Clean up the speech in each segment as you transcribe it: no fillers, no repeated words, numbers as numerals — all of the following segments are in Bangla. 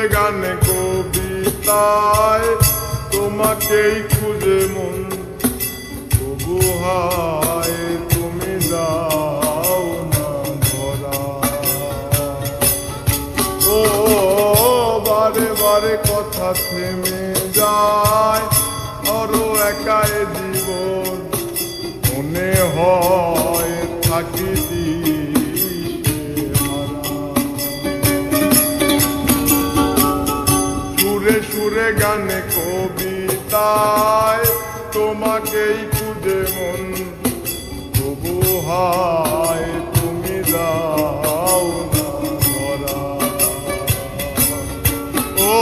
সুরে গানে কবিতায় তোমাকেই খুঁজে মন, তবু হায় তুমি দাও না ধরা। ও বারে বারে কথা থেমে যায়, আরো একাই জীবন মনে হয় থাকি সুরে সুরে গানে কবিতায় তোমাকেই খুঁজে মন, তবু হায় তুমি দাও না ধরা। ও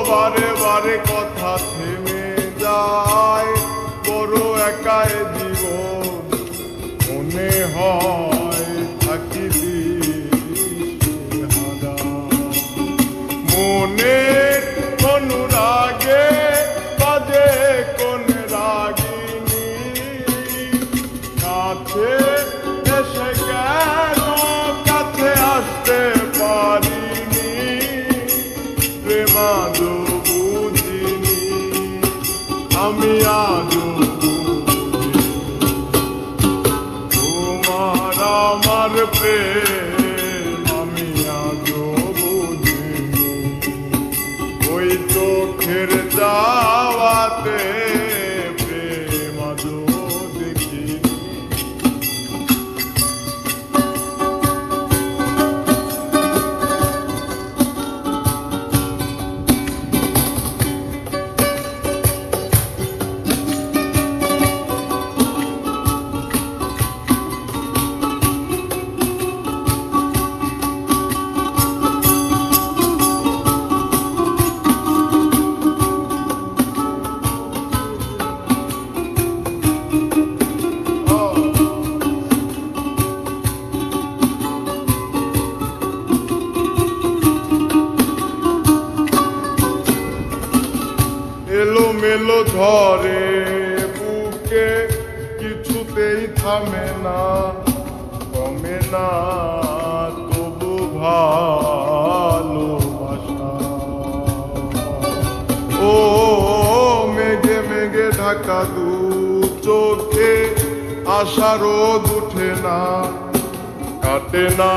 বারে বারে কথা থেমে যায়, বড় একাই জীবন মনে হয় থাকি দিশেহারা। মনের অনুরাগে বাজে কোন রাগিনী, কাছে এসে কেন কাছে আসতে পারিনি, প্রেমাদো বুঝিনি আমি আজও তোমার আমার প্রেম আমি আজও বুঝিনি। ওই চোখের যাওয়াতে প্রেম আজও দেখিনি। এলোমেলো ধরে বুকে কিছুতেই থামে না, কমে না তবু ভালোবাসা। ও মেঘে মেঘে ঢাকা দু চোখে আশা রোদ উঠে না, কাটে না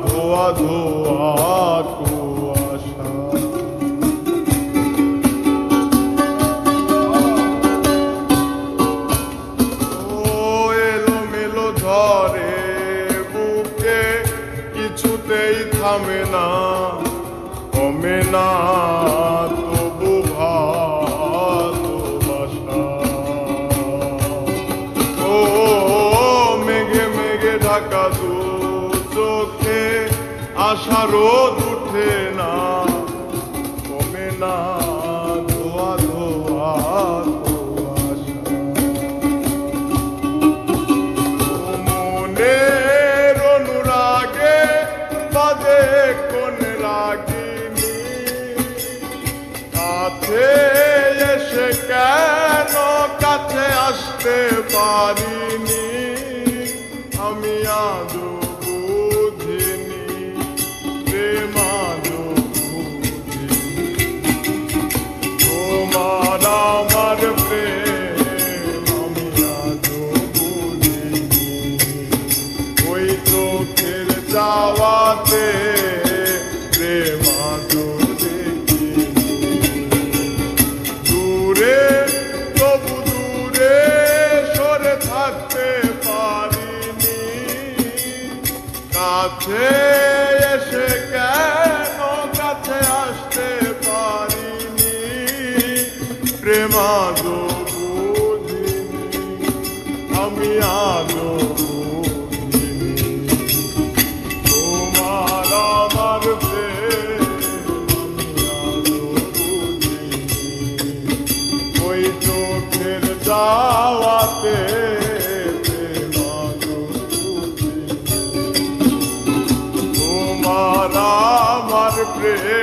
ধোয়া ধোয়া কুয়াশা। ধরে বুকে কিছুতেই থামে না, কমে না তবু ভালোবাসা। ও মেঘে মেঘে ঢাকা দু চোখে আশা রোদ উঠে না, কমে না ধোয়া ধোয়া কোন রাগিনী, কাছে এসে কেন কাছে আসতে পারিনি, আমি আজও বুঝিনি প্রেম আজও বুঝিনি। তোমার আমার প্রেম আমি আজও বুঝিনি। ওই চোখের যাওয়াতে প্রেম আজও দেখিনি। দূরে তবু দূরে সরে থাকতে পারিনি, কাছে এসে কেন কাছে আসতে পারিনি, প্রেম আজও বুঝিনি আমি আজও যাওয়াতে তোমার আমার প্রেম